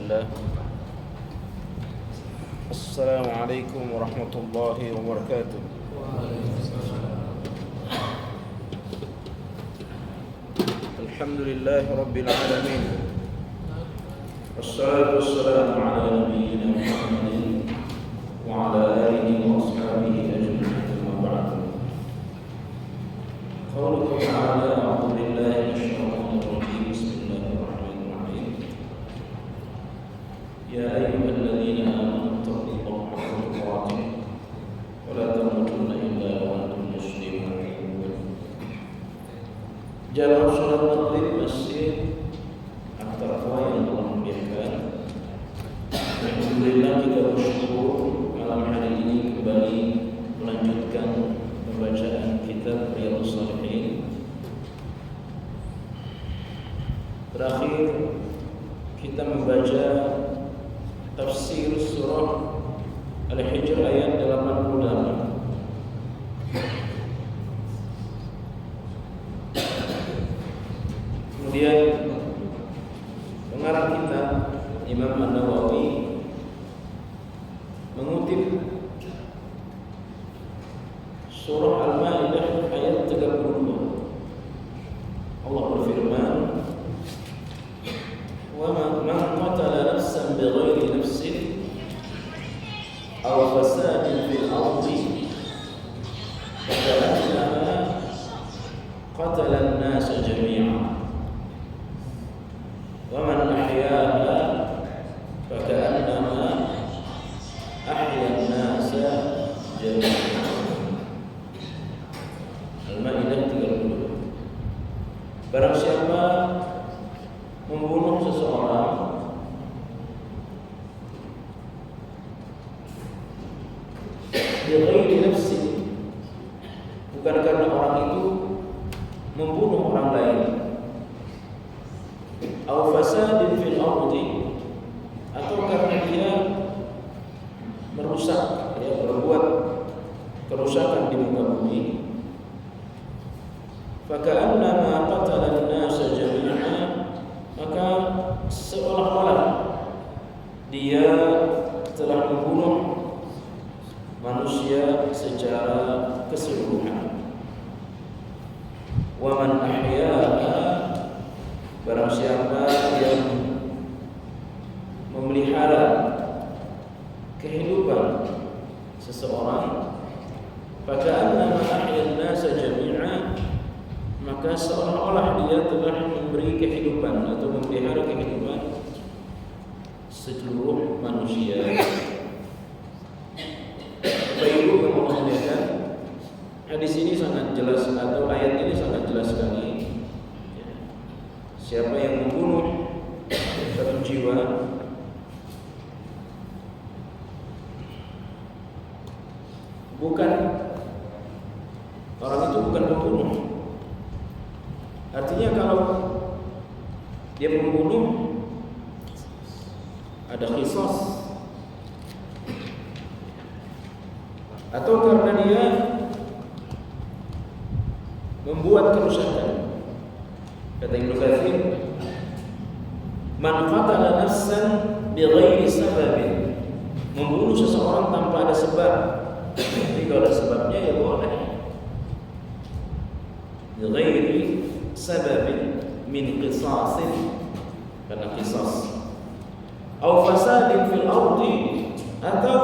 الله. السلام عليكم ورحمة الله وبركاته. الحمد لله رب العالمين، والصلاة والسلام على نبينا محمد وعلى آله وأصحابه أجمعين. أما بعد، قوله تعالى: أعوذ بالله من الشيطان الرجيم. بسم الله الرحمن الرحيم. يا أيها الذين آمنوا اتقوا الله حق تقاته ولا تموتن إلا وأنتم مسلمون. Jalan sholat maghrib masjid At-Taqwa yang Allah muliakan. Alhamdulillah kita bersyukur malam hari ini kembali melanjutkan pembacaan kitab Riyadhus Shalihin. Terakhir kita membaca tafsir surah Al-Hijr ayat 88. Kemudian pengarang kita Imam An-Nawawi mengutip surah Al-Maidah ayat 32. Allah berfirman: "Wa man qatala nafsan bighairi nafsin aw fasadin fil ardi faka'annama qatala an-nasa jami'an wa man ahyaha faka'annama ahya an-nasa jami'an." Al-Maidah 32. Barang siapa membunuh seseorang bighairi nafsin, bukan karena orang itu membunuh orang lain, aw fasadin fil ardi, atau karena dia merusak, dia berbuat kerusakan di muka bumi, faka'annama qatala an-nasa jami'an, maka seolah-olah dia telah membunuh manusia secara keseluruhan. Wa man ahyaha, barang siapa yang memelihara kehidupan seseorang, faka'annama ahya an-nasa jami'an, maka seolah-olah dia telah memberi kehidupan atau memelihara kehidupan seluruh manusia. Bapak Ibu yang Allah muliakan, hadis ini sangat jelas atau ayat ini sangat jelas sekali. Siapa yang membunuh satu jiwa, bukan orang itu bukan pembunuh. Artinya kalau dia membunuh ada qisas, atau karena dia membuat kerusakan. Kata Ibnu Katsir, man qatala nafsan bighairi sababin, membunuh seseorang tanpa ada sebab. Jadi kalau ada sebabnya ya boleh. Bighairi sababin min qisasin, karena qisas. Aw fasadin fil ardi, atau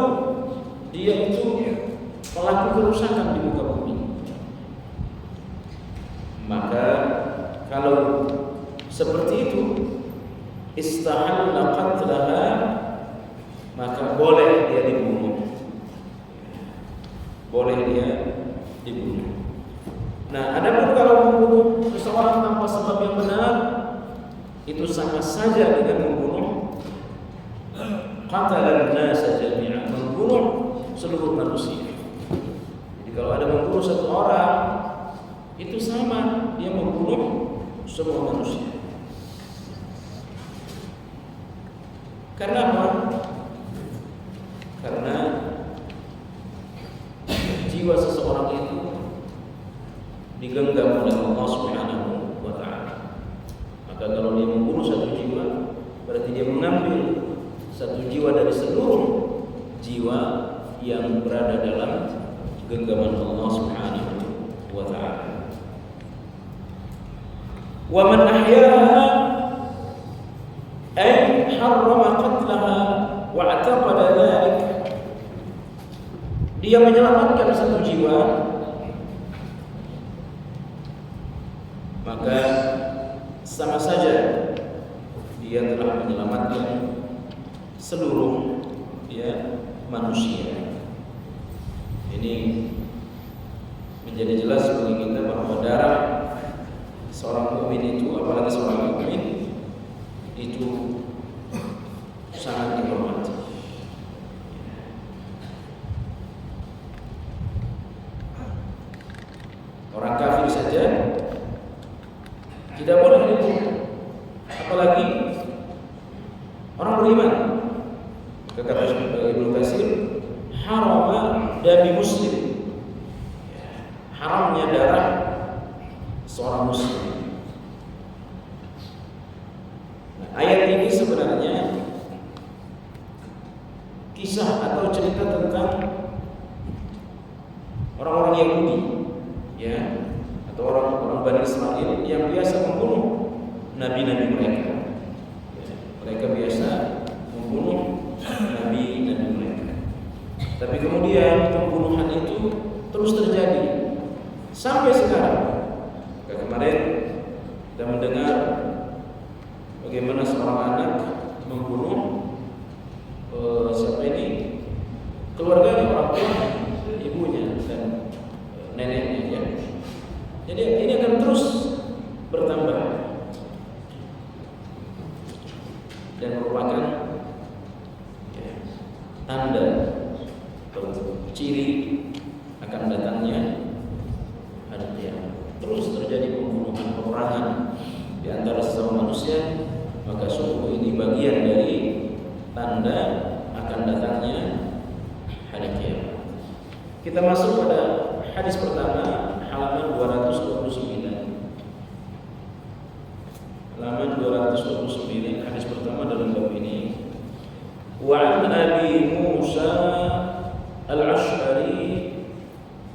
dia itu pelaku kerusakan di muka bumi. Maka kalau seperti itu, istahalla qatlaha, maka boleh dia dibunuh. Boleh dia dibunuh. Nah, adapun kalau membunuh seseorang tanpa sebab yang benar, itu sama saja dengan membunuh qatala an-nasa jami'an, membunuh seluruh manusia. Jadi kalau ada membunuh satu orang, itu sama dia membunuh semua manusia. Karena apa? Karena jiwa seseorang itu digenggam oleh Allah Subhanahu wa ta'ala. Maka kalau dia membunuh satu jiwa, berarti dia mengambil satu jiwa dari seluruh jiwa yang berada dalam genggaman Allah Subhanahu wa ta'ala. Wa man ahyaha ay harrama qatlaha wa i'taqada dhalik. Dia menyelamatkan satu jiwa, maka sama saja dia telah menyelamatkan seluruh manusia. Ini menjadi jelas bagi kita bahwa darah seorang mukmin itu, apalagi seorang mukmin itu sangat dihormati. Orang kafir saja tidak boleh dibunuh, apalagi orang beriman. Kata Ibnu Katsir, harama dami muslim, haramnya darah seorang muslim. Nah, ayat ini sebenarnya kisah atau cerita tentang orang-orang Yahudi, atau orang-orang Bani Israil yang biasa membunuh nabi-nabi mereka. Mereka biasa membunuh nabi-nabi mereka. Tapi kemudian pembunuhan itu terus terjadi sampai sekarang. Kemarin kita mendengar bagaimana seorang anak membunuh keluarganya, orang tua, ibunya dan neneknya. Jadi ini akan terus bertambah dan merupakan tanda atau ciri akan datangnya hari kiamat. Terus terjadi pembunuhan, peperangan di antara sesama manusia, maka sungguh ini bagian dari tanda akan datangnya hari kiamat. Kita masuk pada hadis pertama, halaman 229. Halaman 229, hadis pertama dalam bab ini. Wa an Abi Musa Al-Asy'ari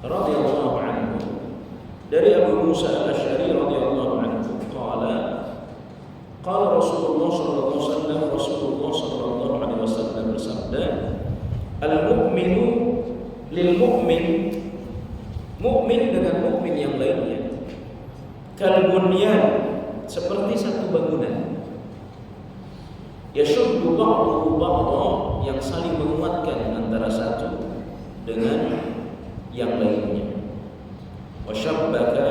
radhiyallahu anhu. Dari Abu Musa Al-Asy'ari radhiyallahu anhu, qala Rasulullah sallallahu alaihi wasallam bersabda, al-mu'minu lil mu'min, mukmin dengan mukmin yang lainnya, kal bunyan, seperti satu bangunan, yashuddu ba'duhu ba'dha, yang saling menguatkan antara satu dengan yang lainnya. Wa syabbaka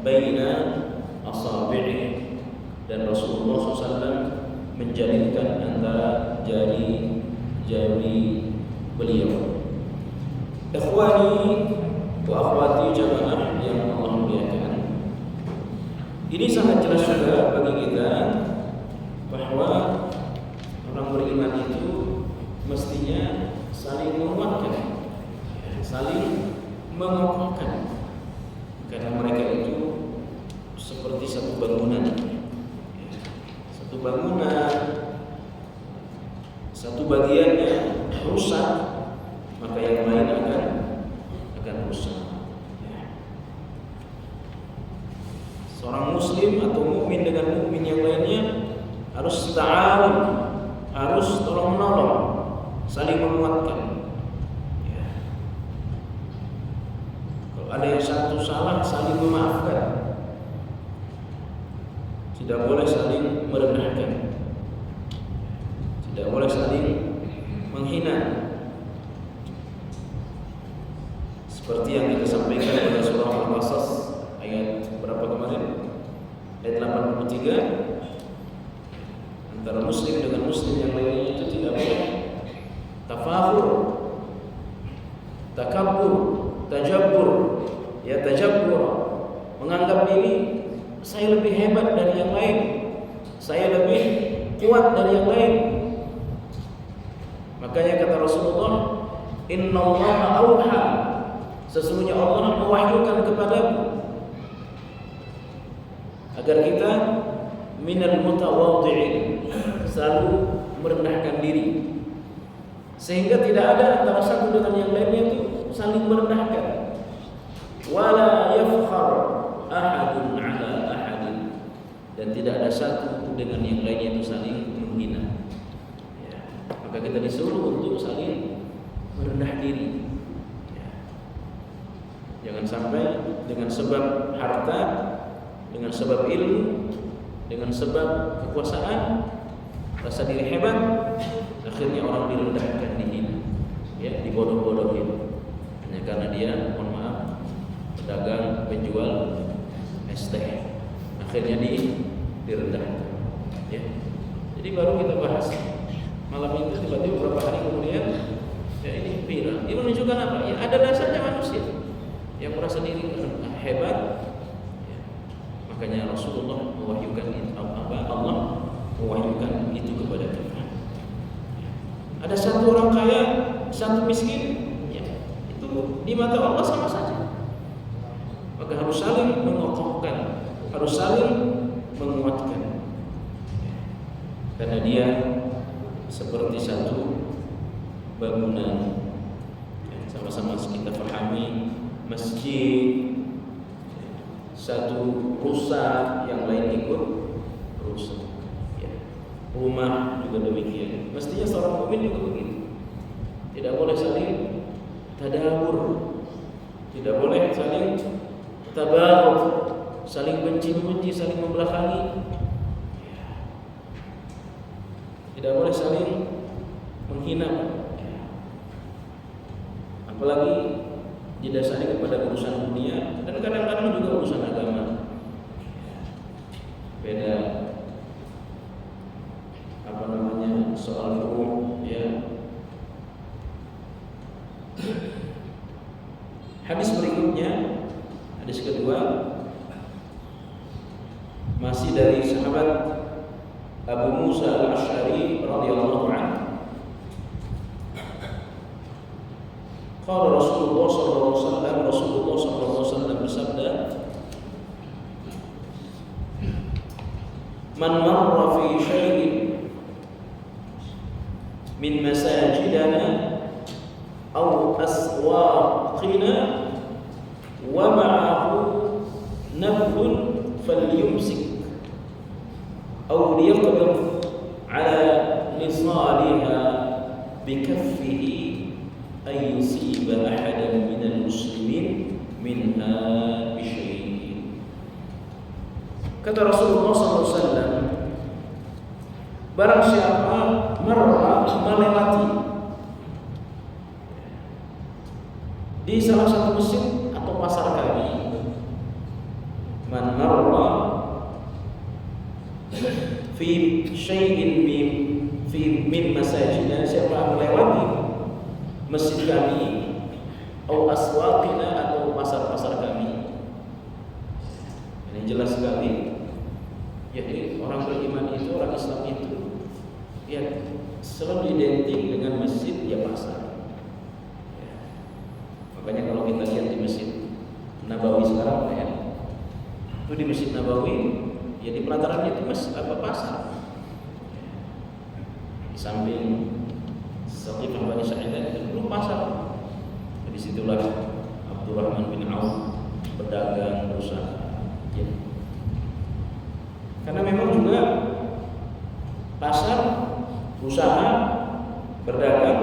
baina asabi'i, dan Rasulullah SAW menjalinkan antara jari-jari beliau. Ikhwani wa akhwati jamaah yang Allah muliakan, ini sangat jelas juga bagi kita bahwa orang beriman itu mestinya saling menguatkan, saling mengokohkan, karena mereka itu seperti satu bangunan. Satu bagiannya rusak, maka yang lain akan rusak. Seorang muslim atau mukmin dengan mukmin yang lainnya harus ta'awun, harus tolong menolong, saling menguatkan. Kalau ada yang satu salah, saling memaafkan. Tidak boleh saling merendahkan, tidak boleh saling menghina. Seperti yang kita sampaikan pada surah Al-Qasas ayat berapa kemarin? Ayat 83. Antara muslim dengan muslim yang lainnya itu tidak boleh tafakhur, takabbur, tajabbur, tajabbur, menganggap diri saya lebih hebat dari yang lain, saya lebih kuat dari yang lain. Makanya kata Rasulullah, innallaha auha, sesungguhnya Allah mewahyukan kepadamu agar kita minal mutawadhi'in, selalu merendahkan diri, sehingga tidak ada antara satu dengan yang lainnya itu saling merendahkan. Wala yafkhar ahadun ala ahadin, dan tidak ada satu dengan yang lainnya itu saling menghina. Ya. Maka kita disuruh untuk saling merendah diri. Ya. Jangan sampai dengan sebab harta, dengan sebab ilmu, dengan sebab kekuasaan, rasa diri hebat, akhirnya orang direndahkan, dihina, ya, dibodoh-bodohin hanya karena dia, mohon maaf, pedagang penjual es teh, akhirnya direndahkan. Ya. Jadi baru kita bahas malam itu, tiba-tiba beberapa hari kemudian, ya ini viral. Ini menunjukkan apa? Ya ada dasarnya manusia yang merasa diri hebat. Ya. Makanya Rasulullah mewahyukan itu, Allah mewahyukan itu kepada kita. Ada satu orang kaya, satu miskin, ya, itu di mata Allah sama saja. Maka harus saling mengokohkan, harus saling menguatkan. Karena dia seperti satu bangunan, ya, sama-sama kita pahami masjid, satu rusak, yang lain ikut rusak. Rumah juga demikian. Mestinya seorang mukmin juga begitu. Tidak boleh saling tadabur, tidak boleh saling tabarut, saling benci-benci, saling membelakangi. Tidak boleh saling menghina. Apalagi didasari kepada urusan dunia dan kadang-kadang juga urusan agama. Beda soal hukum, ya. Hadis berikutnya, hadis kedua, masih dari sahabat Abu Musa al-Asy'ari radhiyallahu anhu. Qala Rasulullah sallallahu alaihi wasallam bersabda, "Man marra fi syai'in min masajidana aw aswaqina wa ma'ahu nablun falyumsik aw liyaqbid ala nisaliha bikaffihi ay yusiba ahadan minal muslimin minha bisyai'in." Kata Rasulullah SAW, barang siapa melewati di salah satu masjid atau pasar kami, man marra fi syai'in min masajidina, siapa melewati masjid kami, atau aswaqina, atau pasar-pasar kami. Ini jelas sekali. Jadi orang beriman itu, orang Islam itu, ya, selalu identik dengan masjid, ya pasar. Ya. Makanya kalau kita lihat di Masjid Nabawi sekarang, ya, itu di Masjid Nabawi, ya di pelatarannya itu pasar. Ya. Di samping Saqifah Bani Sa'idah itu belum pasar. Di situlah Abdurrahman bin Auf berdagang, berusaha. Ya. Karena memang juga pasar, usaha, berdagang,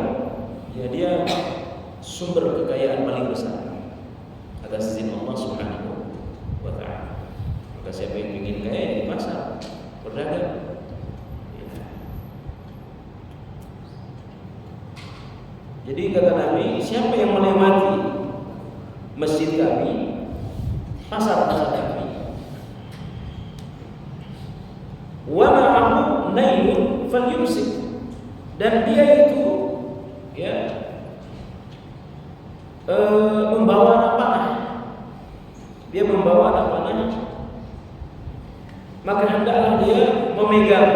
ya dia sumber kekayaan paling besar atas izin Allah Subhanahu wa ta'ala. Maka siapa yang ingin kaya di pasar, berdagang, ya. Jadi kata Nabi, siapa yang melewati masjid kami, pasar-pasar kami, wa ma'ahu nailun falyumsik, dan dia itu, ya, membawa anak panah, dia membawa anak panah, maka hendaklah dia memegang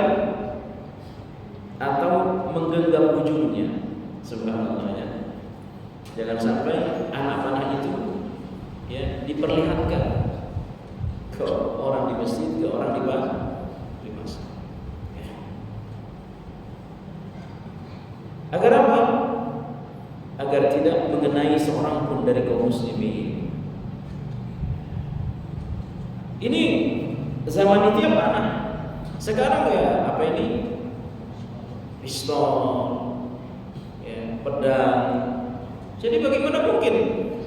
atau menggenggam ujungnya. Subhanallah, ya. Jangan sampai anak panah itu, ya, diperlihatkan ke orang di masjid, ke orang di pasar. muslimin. Ini zaman itu ya panah. Sekarang ya apa ini? Pistol, ya, pedang. Jadi bagaimana mungkin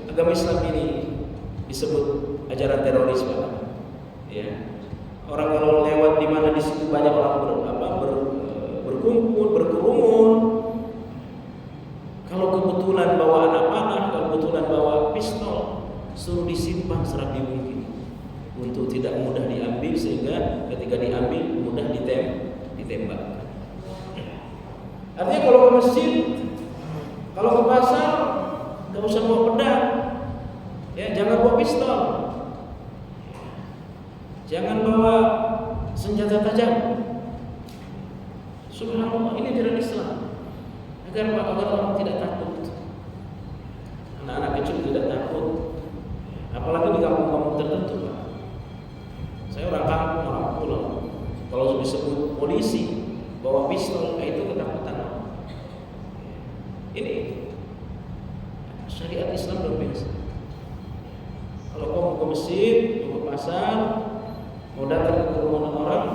agama Islam ini disebut ajaran teroris, Pak? Ya. Orang kalau lewat di mana di situ banyak orang berkumpul, berkerumun. Kalau kebetulan bawa anak panah, kalau kebetulan bawa pistol, suruh disimpan serapi mungkin untuk tidak mudah diambil, sehingga ketika diambil mudah ditembak. Artinya kalau ke masjid, kalau ke pasar, nggak usah bawa pedang, ya, jangan bawa pistol, jangan bawa senjata tajam. Subhanallah, ini ajaran Islam agar orang tidak takut, anak-anak kecil tidak takut, apalagi di kampung-kampung tertentu, Pak. Saya orang kampung, orang pulau. Kalau disebut polisi bawa pistol, itu ketakutan. Ini syariat Islam luar biasa. Kalau kamu ke masjid, ke pasar, mau datang ke kerumunan orang,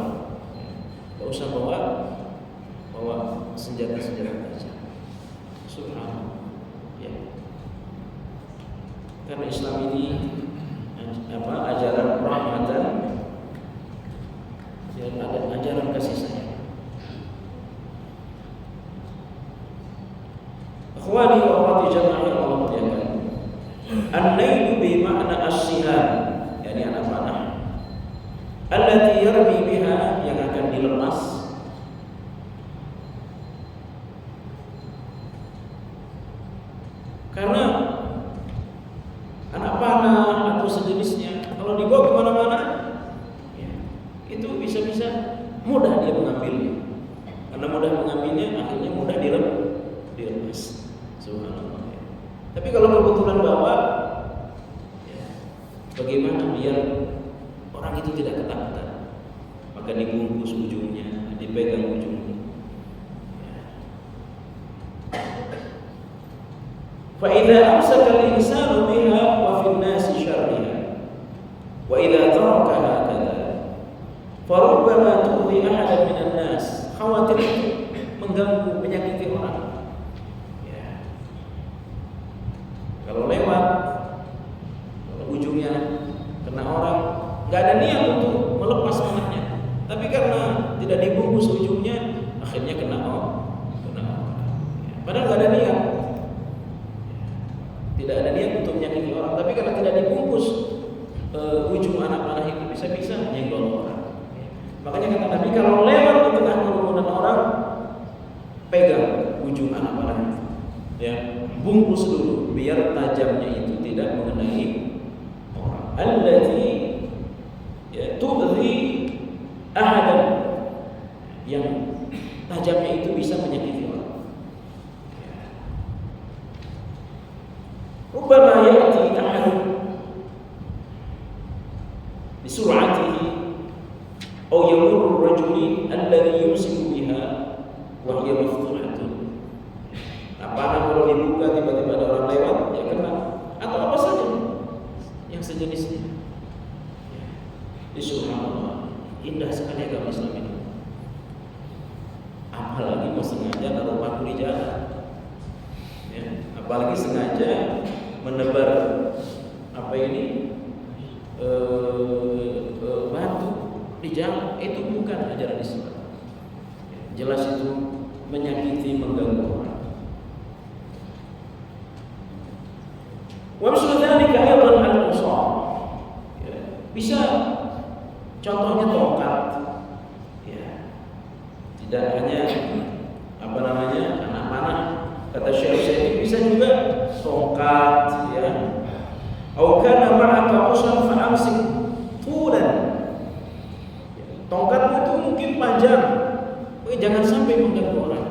gak usah bawa senjata-senjata tajam. Subhanallah. Ya. Karena Islam ini ajaran rahmatan, ajaran kasih sayang. Akhwani wa akhwati jamaah yang Allah muliakan. An-nailu bi makna as-siham, yakni anak panah. Allati yarmi biha, yang akan dilepas. Karena anak panah atau sejenisnya kalau dibawa kemana-mana, ya, itu bisa-bisa mudah dia mengambilnya. Karena mudah mengambilnya, akhirnya mudah dilepas. Subhanallah. Ya. Tapi kalau kebetulan bawa, ya, bagaimana biar orang itu tidak ketakutan? Maka dibungkus ujungnya, dipegang ujungnya. فإذا أمسك الإنسان بها وفي الناس شرها وإذا تركها هكذا فربما تؤذي أحدا من الناس. Khawatir mengganggu, menyakiti orang. Ya. Kalau lewat, kalau ujungnya kena orang, nggak ada niat untuk melepas panahnya, tapi karena tidak dibungkus ujungnya, akhirnya kena orang. Ya. Padahal nggak ada niat. Tidak ada niat untuk menyakiti orang, tapi karena tidak dibungkus ujung anak panah itu bisa-bisa nyenggol orang. Makanya kata Nabi, kalau lewat di tengah kerumunan orang, pegang ujung anak panah itu, ya, bungkus dulu biar tajamnya itu tidak mengenai orang. Allati ya tu'dhi ahadan, yang tajamnya itu bisa menyakiti orang. Rubbama ya'ti ahadun bisur'atihi aw yamurru ar-rajuli alladhi yumsiku biha wa hiya maftuhatun. Panah kalau dibuka tiba-tiba ada orang lewat, ya kena, atau apa saja yang sejenisnya. Subhanallah, indah sekali agama Islam ini. Apalagi mau sengaja naruh paku di jalan, ya, apalagi sengaja menebar apa ini batu di jalan, itu bukan ajaran Islam. Jelas itu menyakiti, mengganggu orang. Wa misalnya ayatan al-usah, bisa contohnya tongkat, ya, tidak hanya apa namanya anak panah. Kata Syekh bisa juga tongkat, ya. Au kana ma'aka usan fa'amsik tulan. Tongkatmu itu mungkin panjang, jangan sampai mengganggu orang.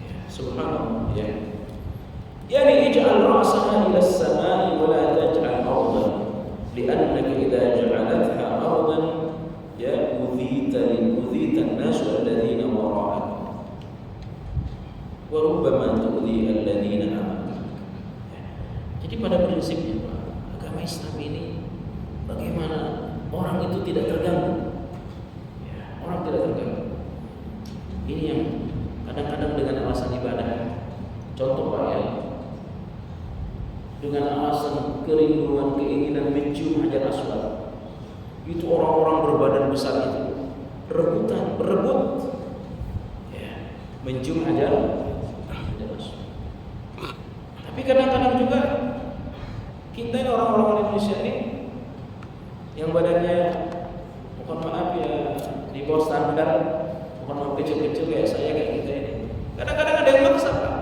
Ya, subhanallah, ya. Yani ij'al ra'saha ila as-sama'i wa la taj'al ardan, li'annaka idza ja'alatha ardan ya udhita an-nas alladhina wara'aka wa rubbama tu'dhi alladhina amanu. Jadi Jadi pada prinsipnya Pak, agama Islam ini bagaimana orang itu tidak terganggu, ya, orang tidak terganggu. Ini yang kadang-kadang dengan alasan ibadah. Contoh Pak ya, dengan alasan kerinduan, keinginan mencium Hajar Aswad, itu orang-orang berbadan besar itu rebutan, berebut, ya, mencium Hajar Aswad. Tapi kadang-kadang juga kita ini orang-orang Indonesia ini yang badannya, mohon maaf ya, di bawah standar, mohon maaf kecil-kecil kayak saya kayak kita ini. Kadang-kadang ada yang maksa Pak,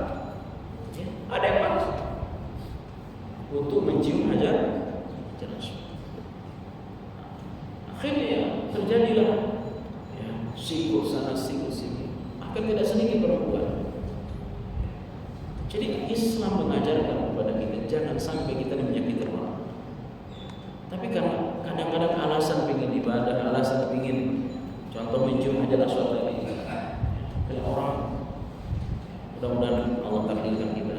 ya, ada yang maksa untuk mencium Hajar Aswad. Akhirnya terjadilah ya, sikut sana sikut sini. Akan tidak sedikit perempuan. Jadi Islam mengajarkan kepada kita jangan sampai kita menyakiti orang. Tapi karena kadang-kadang alasan ingin ibadah, alasan ingin contoh mencium Hajar Aswad tadi, kalau orang, mudah-mudahan Allah takdirkan kita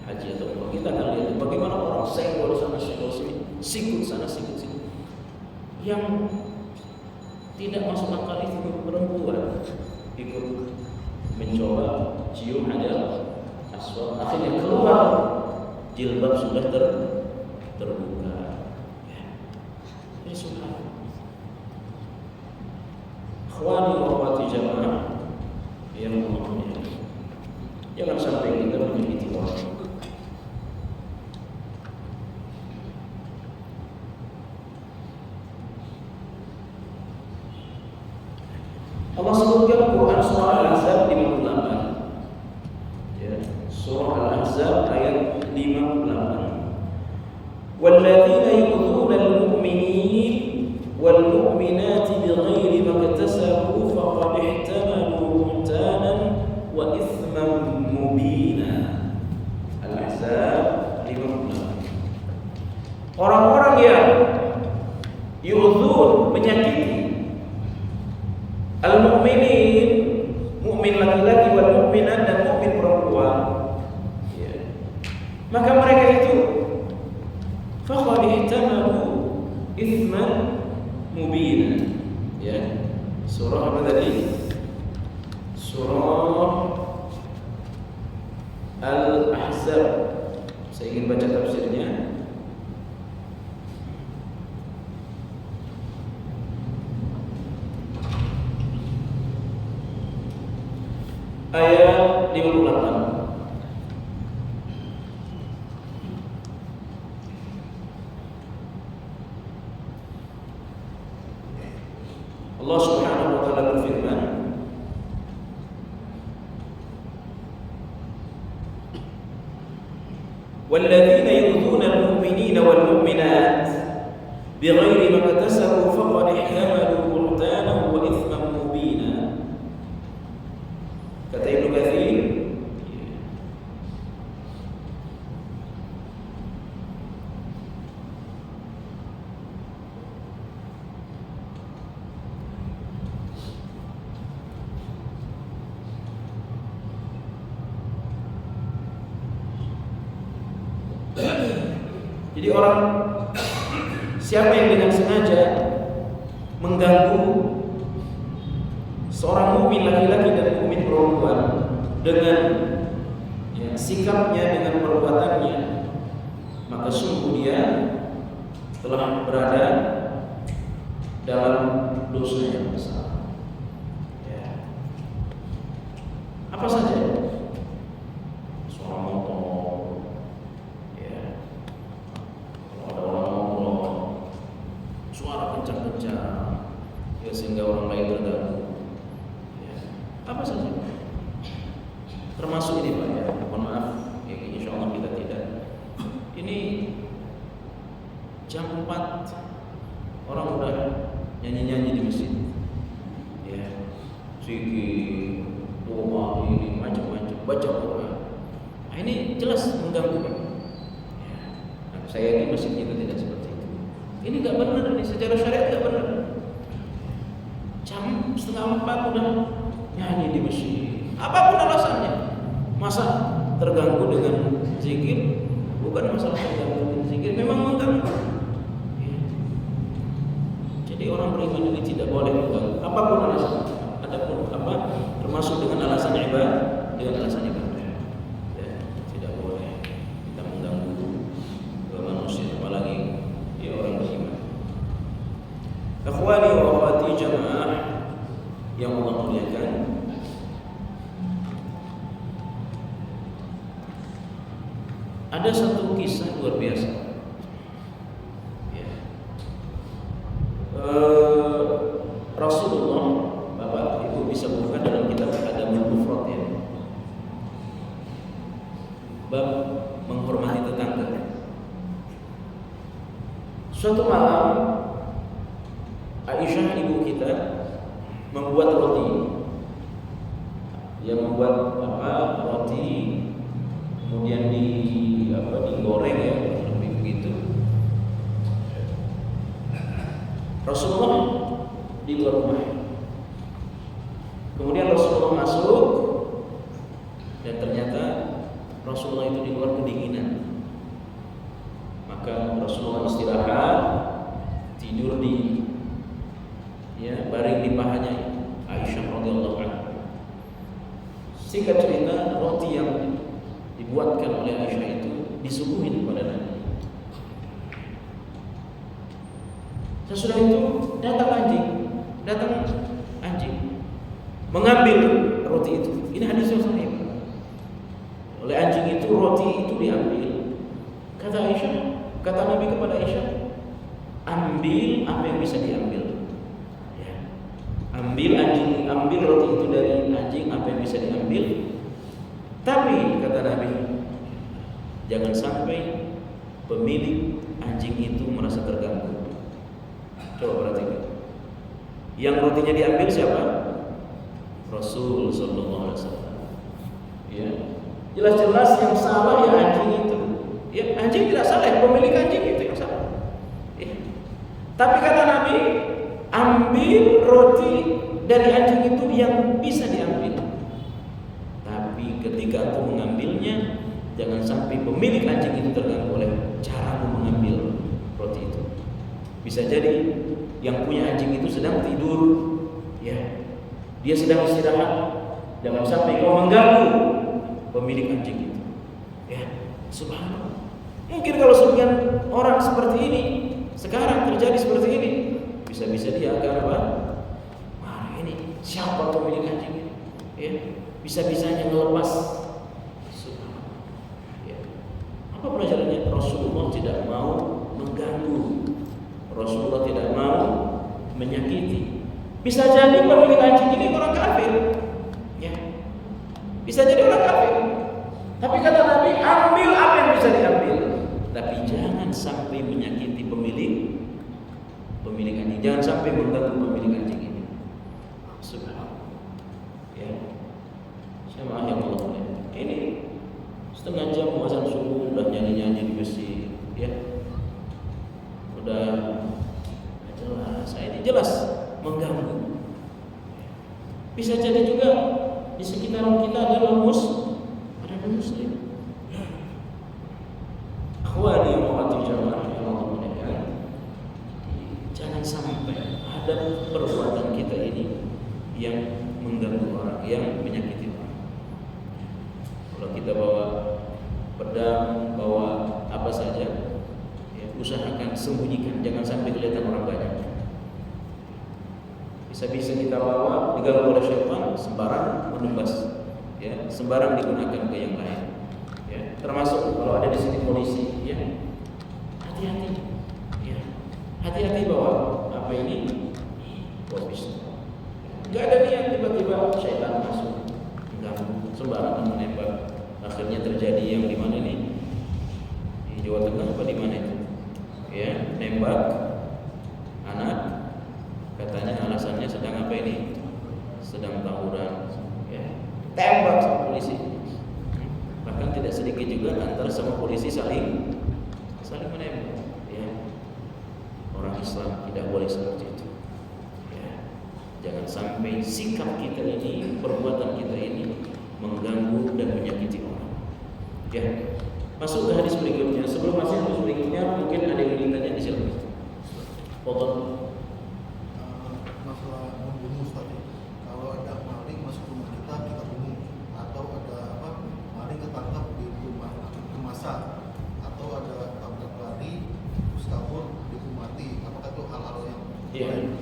haji atau umrah, kita akan lihat bagaimana orang senggol sana senggol sini, sikut sana sikut sini. Yang tidak masuk akal itu perempuan ikut mencoba cium Hajar Aswad, akhirnya keluar jilbab sudah terbuka. Ini subhanallah. Akhwani wa akhwati jamaah yang mulia, jangan sampai kita menyakiti orang. Allah sebutkan Quran surah Al-Ahzab 58. Ya, surah Al-Ahzab ayat 58. Walladzina yu'dzuna al-mu'minin wal mu'minati bighairi maktasabu faqad ihtamalu buhtanan wa itsman mubina. Al-Ahzab 58. Orang-orang yang yu'dzun, menyakiti al-mu'minin, mukmin laki-laki, wal mu'minat, dan mukmin perempuan, ya, maka mereka itu faqad ihtamalu itsman mubina. Ya, surah apa tadi? Surah Al-Ahzab. Saya ingin baca tafsirnya. Ayat 58. Allah Subhanahu wa taala berfirman, "Walladzina yu'dzuna al-mu'minina wal mu'minat bighairi maktasabu faqad ihtamalu buhtanan wa itsman mubina." Kata Ibnu Katsir, jadi orang siapa yang dengan sengaja mengganggu seorang mukmin laki-laki dan mukmin perempuan dengan ya, sikapnya, dengan perbuatannya, maka sungguh dia telah berada dalam dosa yang besar. Ya. Apa saja? Suara motor, ya. Kalau ada orang ngobrol, suara kencang-kencang, ya, sehingga orang lain terganggu. Apa saja, termasuk ini Pak ya, mohon maaf ya, insya Allah kita tidak. Ini jam 4 orang udah nyanyi-nyanyi di masjid, ya, zikir, doa, ini macam-macam, baca Quran. Nah, ini jelas mengganggu Pak. Ya. Nah, saya ini masjid kita tidak seperti itu. Ini nggak benar, ini secara syariat nggak benar. Jam 3:30 udah nyanyi di masjid, apapun alasannya, masa terganggu dengan zikir, bukan masalah terganggu zikir, memang mengganggu. Ya. Jadi orang beriman ini tidak boleh mengganggu apapun alasan, adapun apa termasuk dengan alasan ibadah, dengan alasan ibadah. Ya, tidak boleh kita mengganggu manusia, apalagi dia orang beriman. Akhwani wa akhwati jamaah yang Allah muliakan, ada satu kisah luar biasa. Ya. Rasulullah, Bapak Ibu bisa buka dalam kitab Adabul Mufrad ya. Bab menghormati tetangga. Suatu malam Aisyah ibu kita membuat roti. Dia membuat roti, kemudian digoreng ya, lebih begitu. Rasulullah di luar rumah. Kemudian Rasulullah masuk dan ternyata Rasulullah itu di luar kedinginan. Maka Rasulullah istirahat, tidur di baring di pahanya Aisyah radhiyallahu anha. Singkat cerita, roti yang dibuatkan oleh Aisyah itu disuguhin kepada Nabi. Sesudah itu datang anjing mengambil roti itu. Ini hadis yang sahih. Oleh anjing itu roti itu diambil. Kata Nabi kepada Aisyah, ambil apa yang bisa diambil. Ya. Ambil roti itu dari anjing apa yang bisa diambil. Tapi kata Nabi, jangan sampai pemilik anjing itu merasa terganggu. Coba perhatikan. Yang rotinya diambil siapa? Rasul sallallahu alaihi wasallam. Ya. Jelas-jelas yang salah ya anjing itu. Ya, anjing tidak salah, pemilik anjing itu yang salah. Ya. Tapi kata Nabi, ambil roti dari anjing itu yang bisa diambil. Tapi ketika aku mengambilnya, jangan sampai pemilik anjing itu terganggu oleh caramu mengambil roti itu. Bisa jadi yang punya anjing itu sedang tidur, ya, dia sedang istirahat. Jangan sampai kau mengganggu pemilik anjing itu. Ya, subhanallah. Mungkin kalau sebagian orang seperti ini, sekarang terjadi seperti ini, bisa-bisa dia akan apa? Wah, ini siapa pemilik anjing ini? Ya, bisa-bisanya ngelepas. Subhanallah. Ya. Apa pelajarannya? Rasulullah tidak mau mengganggu. Rasulullah tidak mau menyakiti. Bisa jadi pemilik anjing ini orang kafir. Ya. Bisa jadi orang kafir. Tapi kata Nabi, ambil apa yang bisa diambil. Tapi jangan sampai menyakiti pemilik anjing. Jangan sampai mengganggu pemilik anjing ini. Subhanallah. Ya. Sama yang Allah. Ini setengah jam azan subuh udah nyanyi-nyanyi di masjid, ya. Udah jelas, ini jelas mengganggu. Bisa jadi juga di sekitaran kita ada muslim. Akhwani wa akhwati jamaah yang Allah muliakan, jangan sampai ada perbuatan kita ini yang mengganggu orang, yang menyakiti orang. Kalau kita bawa pedang, bawa apa saja, ya, usahakan sembunyikan, jangan sampai kelihatan orang banyak. Bisa-bisa kita bawa diganggu oleh syaitan, sembarang menembas, ya, sembarang digunakan ke yang lain. Ya, termasuk kalau ada di sini polisi, ya, hati-hati, ya, hati-hati bawa apa ini, bawa pistol. Gak ada niat tiba-tiba syaitan masuk, mengganggu, sembarangan menembak. Akhirnya terjadi yang di mana ini, di Jawa Tengah apa di mana itu, ya, nembak anak, katanya alasannya sedang apa ini, sedang tawuran, ya, tembak sama polisi. Bahkan tidak sedikit juga antara sama polisi saling menembak. Ya. Orang Islam tidak boleh seperti itu. Ya. Jangan sampai sikap kita ini, perbuatan kita ini mengganggu dan menyakiti orang. Ya. masuk ke hadis berikutnya. Sebelum masuk hadis berikutnya, mungkin ada yang ingin ditanya di sini. Potong. Masalah membunuh tadi. Kalau ada maling masuk rumah kita, kita bunuh. Atau ada maling ketangkap di rumah kemasan. Atau ada tabrak lari, terus kabur, dihukumati. Apakah itu hal-hal yang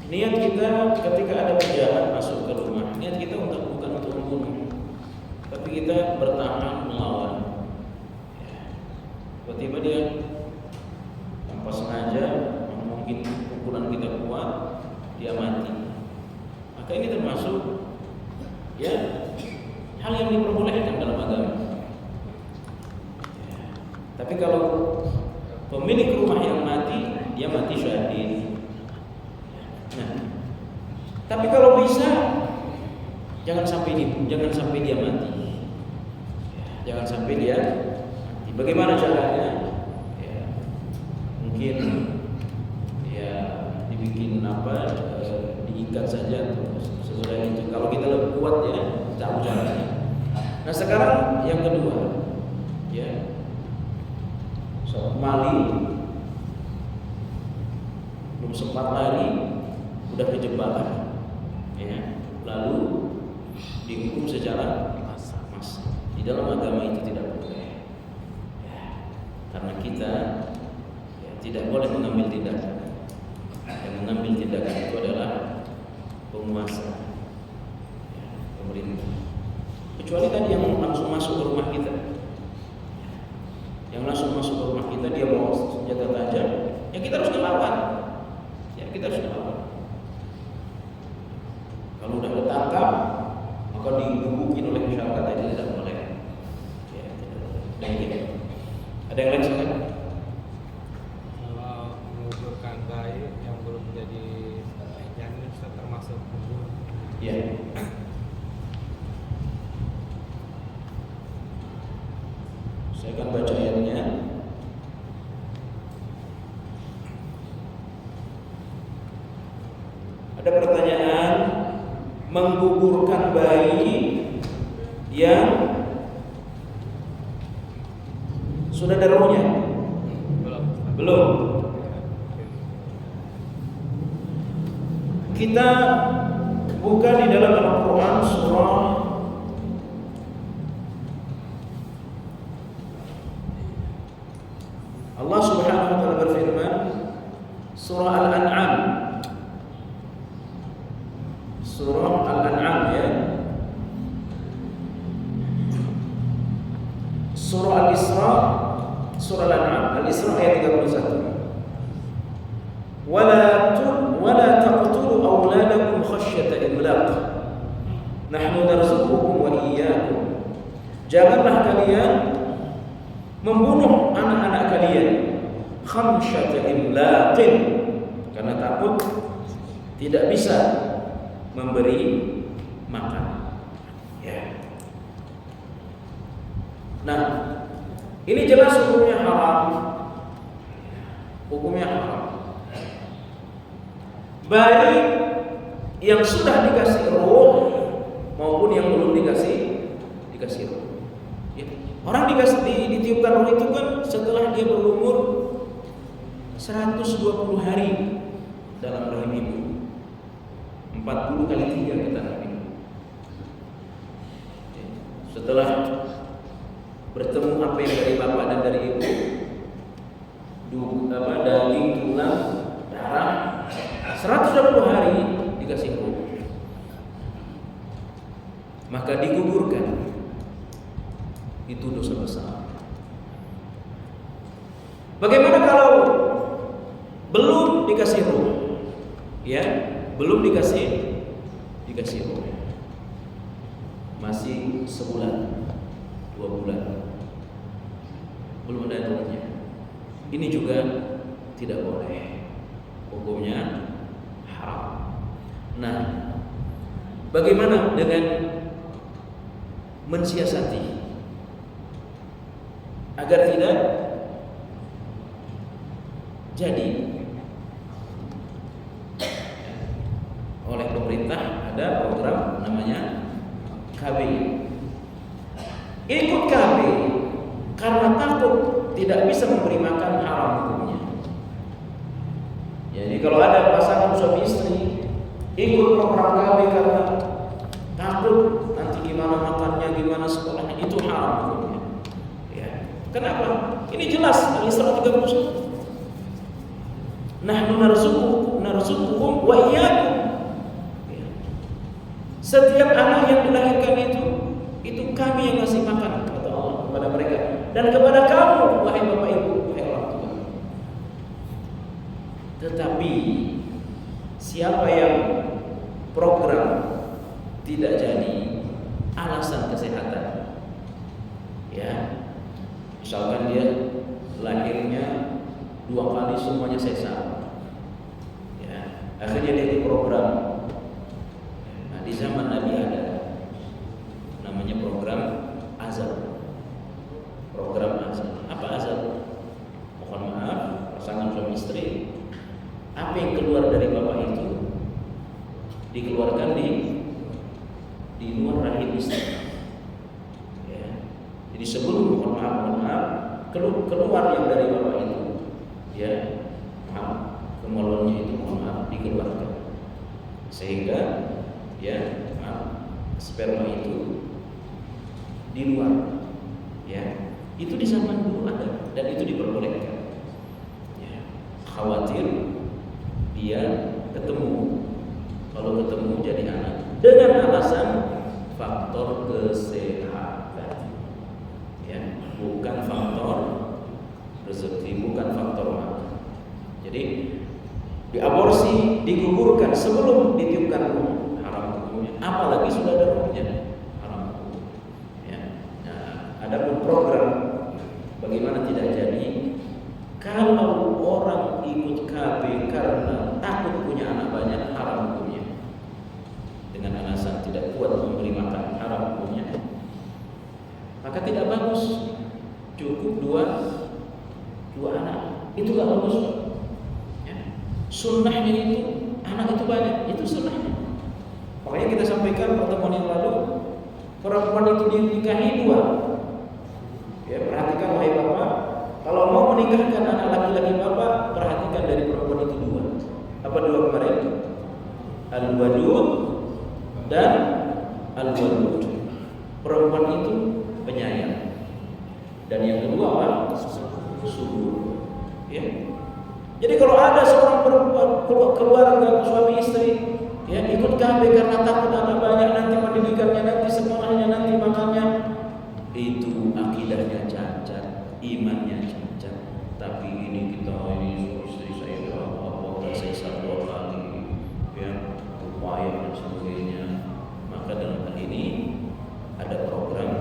niat kita ketika ada penjahat masuk ke rumah, niat kita bukan untuk membunuh, tapi kita bertahan melawan. Tiba-tiba dia tanpa sengaja, mungkin pukulan kita kuat, dia mati. Maka ini termasuk hal yang diperbolehkan dalam agama. Tapi kalau pemilik rumah yang mati, dia mati syahid. Nah, tapi kalau bisa jangan sampai dia mati. Jangan sampai dia mati. Bagaimana caranya? Mungkin dibikin diikat saja sesudah itu. Kalau kita lebih kuat tahu caranya. Nah, sekarang yang kedua, maling belum sempat lari udah kejebak, lalu dihukum secara massa. Di dalam agama itu tidak boleh, karena kita tidak boleh mengambil tindakan. Yang mengambil tindakan itu adalah penguasa, pemerintah. Kecuali tadi yang langsung masuk ke rumah kita, dia bawa senjata tajam, kita harus melawan. Kita harus melawan. Kalau udah ketangkap, maka digebukin oleh masyarakat, itu tidak boleh. Ada yang lain silakan. Kalau menguburkan bayi yang belum menjadi janin termasuk kubur. Saya akan baca ayatnya. Ada pertanyaan, menggugurkan bayi yang sudah ada rohnya? Belum. Kita buka di dalam Al-Quran surah Allah Subhanahu wa taala berfirman, surah Al-An'am. Surah Al-An'am Surah Al-Isra, surah Al-An'am, Al-Isra ayat 31. Wala taqtulu awladakum khasyata imlaq. Nahnu narzuqukum wa iyyakum. Janganlah kalian membunuh anak-anak kalian khamsyata imlaqin, karena takut tidak bisa memberi makan. Nah, ini jelas hukumnya haram. Bayi yang sudah dikasih roh maupun yang belum dikasih roh. Orang ditiupkan roh itu kan setelah dia berumur 120 hari dalam rahim ibu. 40 kali 3 kata Nabi. Setelah bertemu apa yang dari bapak dan dari ibu, daging, tulang, darah, 120 hari dikasih roh. Maka digugurkan. Itu dosa besar. Bagaimana kalau belum dikasih roh? Belum dikasih roh. Masih sebulan, 2 bulan. Belum ada rohnya. Ini juga tidak boleh. Hukumnya haram. Nah, bagaimana dengan mensiasati agar tidak jadi? Oleh pemerintah ada program namanya KB. Ikut KB, karena takut tidak bisa memberi makan, haram hukumnya. Jadi kalau ada pasangan suami istri ikut program KB karena takut nanti gimana makannya, gimana sekolahnya, itu haram hukumnya. Ya. Kenapa? Ini jelas Al-Isra 31. Nahnu narzuqukum wa iyyakum. Ya. Setiap anak yang dilahirkan itu kami yang ngasih makan, kata Allah kepada mereka, dan kepada kamu wahai Bapak Ibu, wahai orang tua. Tetapi siapa yang program tidak jadi alasan kesehatan, ya, misalkan dia lahirnya 2 kali semuanya sesar, ya, akhirnya dia di program. Nah, di zaman Nabi ada namanya program azal. Program azal. Apa azal? Mohon maaf, pasangan suami istri, apa yang keluar dari bapak itu dikeluarkan di luar rahim istri. Ya. Jadi sebelum mohon maaf keluar yang dari bapak itu, ya, maaf, kemaluannya itu mohon maaf dikeluarkan, sehingga ya maaf, sperma itu di luar, ya, itu di zaman dulu ada dan itu diperbolehkan. Ya. Khawatir dia ketemu, kalau ketemu jadi anak, dengan alasan faktor kesehatan, ya, bukan faktor rezeki, bukan faktor makan. Jadi diaborsi, digugurkan sebelum ditiupkan ruh, haram hukumnya. Apalagi sudah ada ruhnya, haram hukumnya. Ya. Nah, adapun program bagaimana tidak jadi, kalau orang ikut KB karena takut punya anak banyak, haram hukumnya. Dengan alasan tidak kuat memberi makan, haram hukumnya. Maka tidak bagus, cukup dua anak, itu gak bagus, Pak. Ya. Sunnahnya itu anak itu banyak, itu sunnahnya. Makanya kita sampaikan pertemuan yang lalu, perempuan itu dinikahi 2. Ya, perhatikan wahai bapak, kalau mau menikahkan anak laki-laki bapak, perhatikan dari perempuan itu 2. Apa 2 kemarin? Al-Wadud dan Al-Wadud. Perempuan itu penyayang. Dan yang kedua apa? Subur. Ya. Jadi kalau ada seorang perempuan keluarga suami istri, ya, ikut KB karena takut anak banyak, nanti pendidikannya, nanti sekolahnya, nanti makannya, itu akidahnya cacat, imannya cacat. Tapi ini istri saya apa saya 1-2 kali, ya, upaya dan sebagainya. Maka dalam hal ini ada program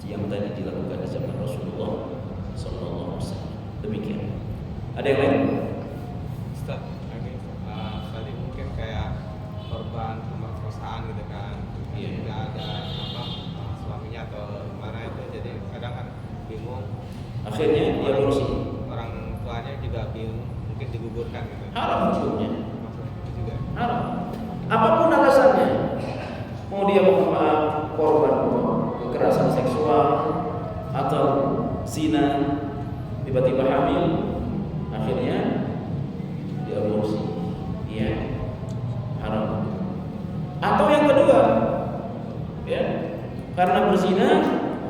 yang tadi dilakukan di zaman Rasulullah Sallallahu Alaihi Wasallam. Demikian. Ada yang lain? Ustaz, ini tadi mungkin kayak korban pemerkosaan gitu kan, Iya. tidak ada apa suaminya atau mana itu, jadi kadang kan bingung. Akhirnya dia berusaha. Orang tuanya juga bingung, mungkin digugurkan gitu. Haram hukumnya. Maksudnya juga. Haram. Apapun alasannya, mau dia mohon maaf korban kekerasan seksual atau zina, tiba-tiba hamil, akhirnya diaborsi, iya, haram. Atau yang kedua, ya, karena berzina,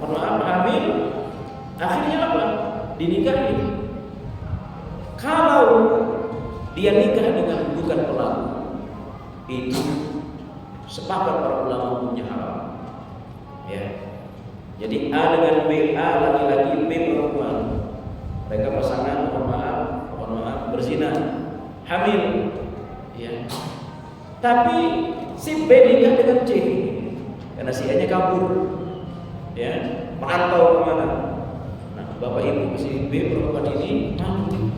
mohon maaf hamil, akhirnya apa? Dinikahi. Kalau dia nikah dengan bukan pelaku, itu sepakat para ulama hukumnya haram. Ya. Jadi A dengan B, A laki-laki, B perempuan. Mereka pasangan, mohon maaf, berzina, hamil. Ya. Tapi si B nikah dengan C, karena si A-nya kabur, ya, merantau kemana. Nah, bapak ibu si B perempuan ini malu.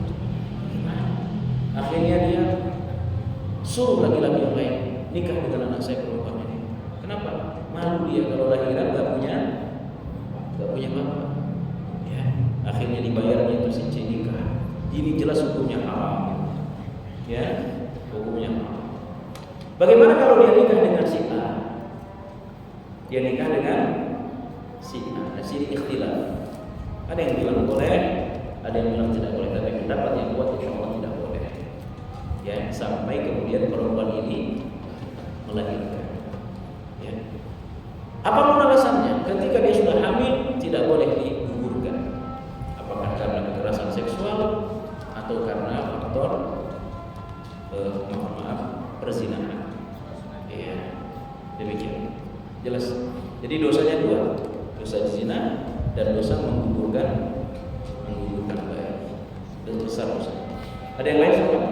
Akhirnya dia suruh laki-laki yang lain nikah dengan anak saya perempuan ini. Kenapa? Malu dia kalau lahiran gak punya bapak. Ya, akhirnya dibayarnya itu si C nikah. Ini jelas hukumnya haram. Ya, hukumnya haram. Bagaimana kalau dia nikah dengan si A? Dia nikah dengan si A. Nah, sini ikhtilaf. Ada yang bilang boleh, ada yang bilang tidak boleh. Tapi pendapat yang kuat insya Allah tidak boleh. Ya, sampai kemudian perempuan ini melahirkan. Ya. Apapun alasannya, ketika dia sudah hamil tidak boleh digugurkan. Apakah karena kekerasan seksual atau karena faktor perzinahan. Ya, demikian. Jelas. Jadi dosanya dua, dosa zina dan dosa menggugurkan bayi. Dosa besar dosa. Ada yang lain silakan?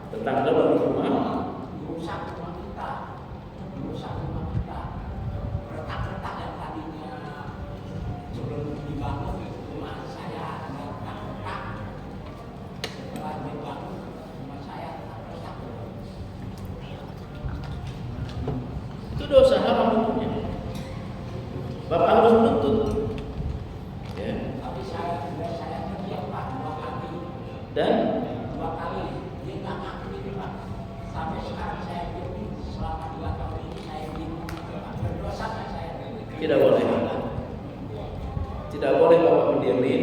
Tetangga bangun rumah merusak rumah kita, retak-retak yang tadinya sebelum dibangun rumah saya retak-retak, setelah dibangun rumah saya retak-retak. itu dosa haram hukumnya. Bapak harus menuntut. Ya. Tapi saya kerja Pak 2 kali. Dan 2 kali dia nggak ngaku ini Pak. Sampai sekarang saya diam selama 2 tahun ini saya diam. Berdosa nggak saya? tidak boleh. Tidak boleh Bapak mendiamin,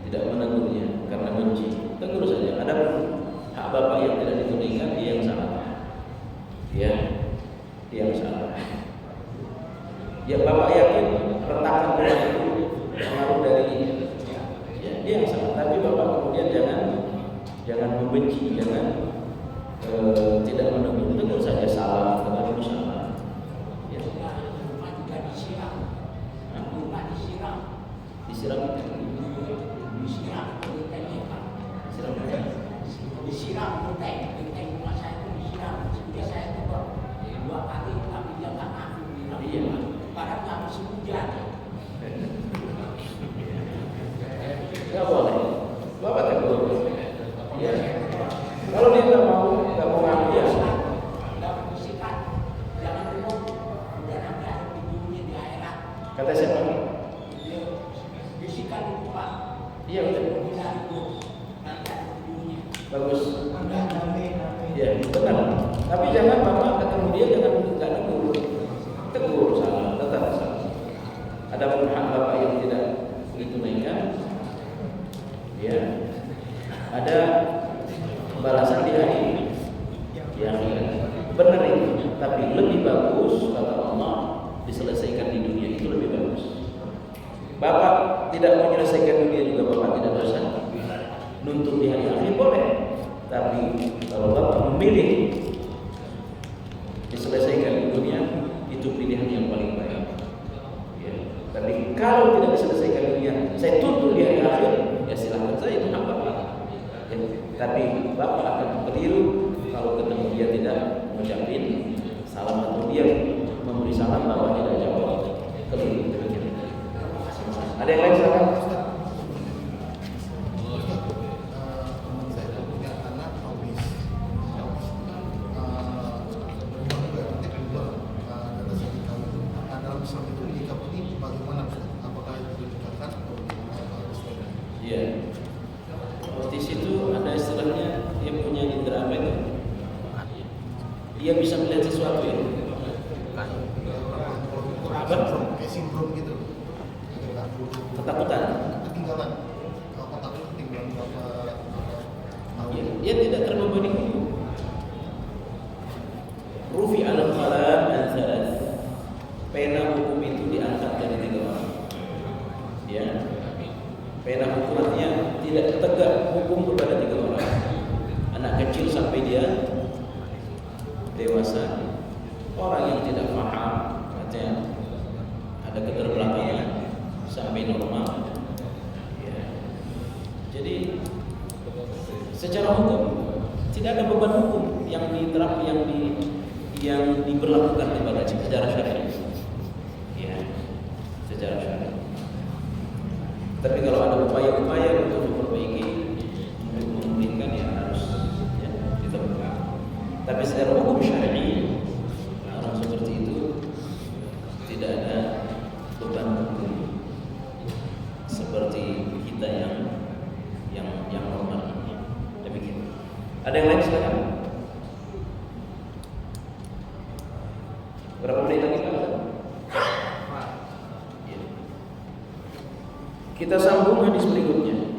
tidak menegurnya karena benci. Tegur saja. Ada hak Bapak yang tidak ditunaikan, dia yang salah. Ya, dia yang salah. Ya Bapak yakin retakan rumah itu pengaruh dari ya, dia yang salah. Tapi Bapak kemudian jangan membenci, jangan tidak menegur. Tegur saja salah, tegur salah. Ya. Rumah juga disiram. Hah? Rumah disiram. Disiram, Disiram gentengnya Pak. disiram. Genteng rumah saya itu disiram. Sudah saya tegur 2 kali tapi dia nggak ngaku. Iya. Padahal nggak musim hujan. Nggak boleh. Bapak tegur. Ya. Kalau dia nggak mau ngaku ya. Nggak bersikat. Jangan ribut. Udah nanti ada videonya di akhirat. Kata siapa? Dia bisikan itu Pak. Iya betul. Bisa ribut. Nanti ada videonya. Bagus. Udah damai. Ya benar. Tapi jangan Bapak ketemu dia jangan nggak negur. Tegur salah, tetap salah. Ada pun hak Bapak yang tidak ditunaikan, ya ada balasan di akhir. Ya benar itu. Tapi lebih bagus kata Allah diselesaikan di dunia itu lebih bagus. Bapak tidak mau menyelesaikan dunia juga Bapak tidak dosa. Nuntut di hari akhir boleh. Tapi kalau Bapak memilih diselesaikan di dunia itu pilihan yang paling baik. Ya. Tapi kalau tidak diselesaikan dunia, saya tuntut di hari akhir, ya silahkan saja itu hak Bapak. Ya. Tapi Bapak akan keliru kalau ketemu dia tidak mengucapin salam atau dia memberi salam Bapak tidak jawab. Keliru demikian. Ada yang lain silakan. Teman saya punya anak autis. Berubah juga nanti berubah data sakit kami. Dalam Islam itu nikah ini bagaimana Ustaz? Apakah itu dinikahkan atau bagaimana? Iya. Autis itu ada istilahnya dia punya indera apa itu? Dia bisa melihat sesuatu ya. Kayak sindrom gitu. Ketakutan. Ketinggalan. Apa takut ketinggalan berapa tahun? Ya, dia tidak terbebani hukum. Rufi al-qalam an thalath. Pena hukum itu diangkat dari 3 orang. Ya. Pena hukum artinya tidak tegak hukum kepada 3 orang. Anak kecil sampai dia dewasa. Orang yang tidak paham, artinya ada keterbelakangan sampai normal. Ya. Jadi secara hukum tidak ada beban hukum yang diterap yang diberlakukan kepada secara syar'i. Ya, secara syar'i. Tapi kalau ada upaya-upaya untuk memperbaiki, untuk memulihkan ya harus ya, diterapkan. Tapi secara hukum syar'i orang seperti itu tidak ada beban hukum seperti kita yang normal. Demikian. Ada yang lain silakan. Berapa menit? Kita sambung hadis berikutnya.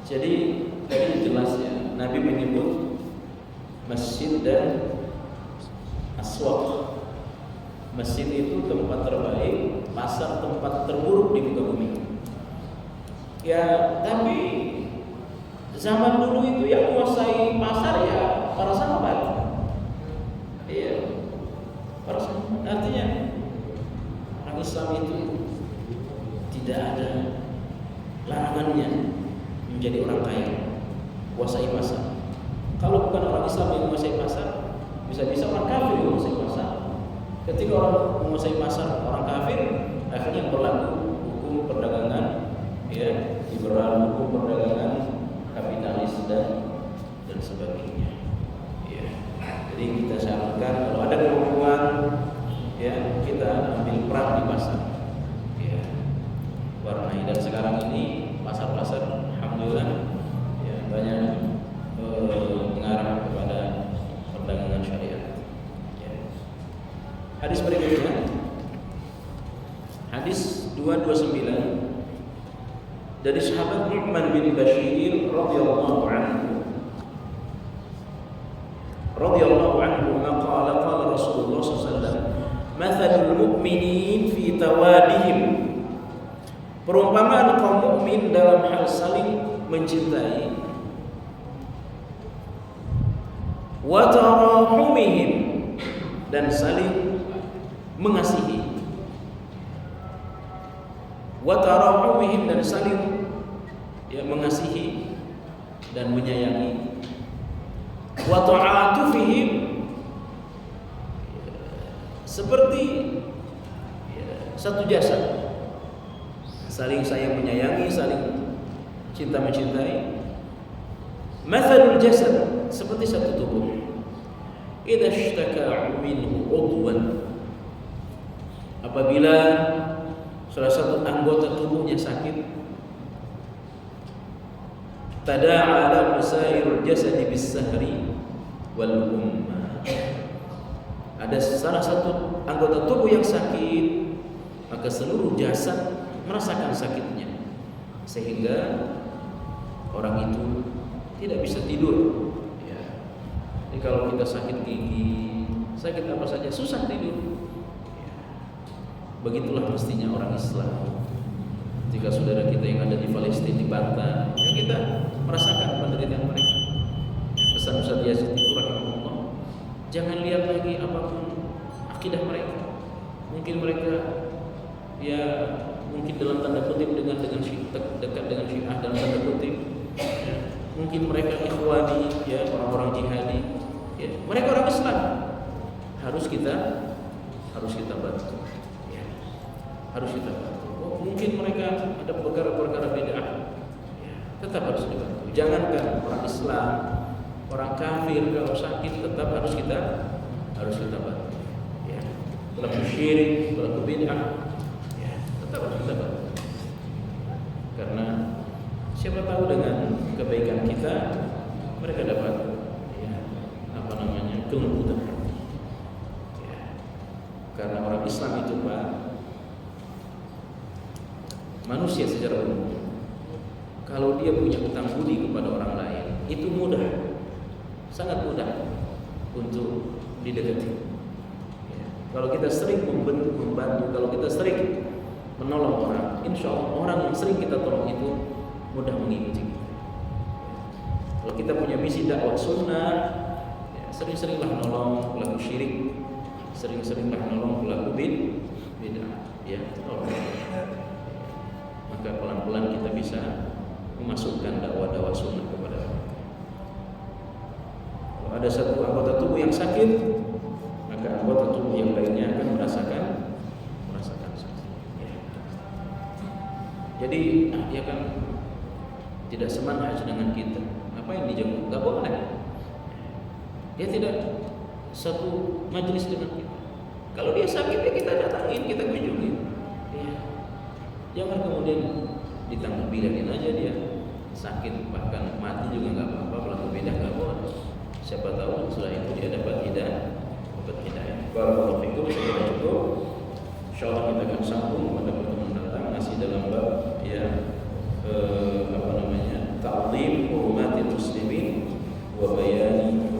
Jadi tadi jelas ya, Nabi menyebut masjid dan aswaq. Masjid itu tempat terbaik, pasar tempat terburuk di muka bumi. Ya, tapi zaman dulu itu yang menguasai pasar ya para sahabat. Iya, para sahabat. Artinya orang Islam itu tidak ada larangannya menjadi orang kaya, kuasai pasar. Kalau bukan orang Islam yang menguasai pasar, bisa-bisa orang kafir yang menguasai pasar. Ketika orang menguasai pasar, orang kafir, akhirnya berlaku hukum perdagangan, ya, liberal, hukum perdagangan kapitalis dan sebagainya. Ya. Jadi kita sarankan kalau ada kemampuan, ya, kita ambil peran di pasar. Ya. Warnai, dan sekarang ini pasar-pasar alhamdulillah ya banyak mengarah kepada perdagangan syariat. Ya. Hadis berikutnya, hadis 229 dari sahabat Nu'man bin Bashir radhiyallahu anhu. Radhiyallahu anhu qala qala Rasulullah sallallahu alaihi wasallam, "Mathalul mu'minin fi tawadihim." Perumpamaan kaum mukmin dalam hal saling mencintai, wa tarahumihim, dan saling mengasihi, wa tarahumihim, dan saling ya mengasihi dan menyayangi, wa ta'atufihim, seperti ya, satu jasad, saling sayang menyayangi, saling cinta mencintai. Mathalul jasad, seperti satu tubuh. Idza ishtaka minhu udwan, apabila salah satu anggota tubuhnya sakit, tada'a lahu sairul jasadi bis-sahri wal humma. Ada salah satu anggota tubuh yang sakit, maka seluruh jasad merasakan sakitnya, sehingga orang itu tidak bisa tidur. Ya. Jadi kalau kita sakit gigi, sakit apa saja, susah tidur. Ya. Begitulah mestinya orang Islam. Jika saudara kita yang ada di Palestina dibantah, ya kita merasakan penderitaan mereka. Ya, pesan Ustaz Yazid itu rahimahullah, jangan lihat lagi apapun akidah mereka. Mungkin mereka ya mungkin dalam tanda kutip dekat dengan Syiah dalam tanda kutip, ya. Mungkin mereka ikhwani, ya, orang-orang jihadi, ya. Mereka orang Islam, harus kita bantu, ya. Harus kita bantu. Oh, mungkin mereka ada perkara-perkara bid'ah, ya. Tetap harus dibantu. Jangankan orang Islam, orang kafir kalau sakit tetap harus kita bantu, ya. Pelaku syirik, pelaku bid'ah, harus kita bantu. Karena siapa tahu dengan kebaikan kita mereka dapat ya, kelembutan hati. Ya. Karena orang Islam itu Pak, manusia secara umum, kalau dia punya hutang budi kepada orang lain, itu mudah, sangat mudah untuk didekati. Ya. Kalau kita sering membantu, kalau kita sering menolong orang, insya Allah orang yang sering kita tolong itu mudah mengikuti kita. Kalau kita punya misi dakwah sunnah, ya, sering-seringlah menolong pelaku syirik, sering-seringlah menolong pelaku bid'ah, ya, tolong. Maka pelan-pelan kita bisa memasukkan dakwah sunnah kepada mereka. Kalau ada satu anggota tubuh yang sakit, maka anggota tubuh yang lainnya akan merasakan sakit. Ya. Jadi dia kan tidak semanhaj dengan kita. Apa yang dijemput? Gak boleh. Dia tidak satu majelis dengan kita. Kalau dia sakit ya kita datangin, kita kunjungin. Ya. Jangan kemudian ditangkap, bilangin aja dia sakit, bahkan mati juga nggak apa-apa. tidak nggak boleh. Siapa tahu setelah itu dia dapat hidayah. Barakallahu fikum. Saya kira cukup. Insyaallah kita akan sambung pada pertemuan mendatang masih dalam bab ta'zim hurumatil muslimin wa bayani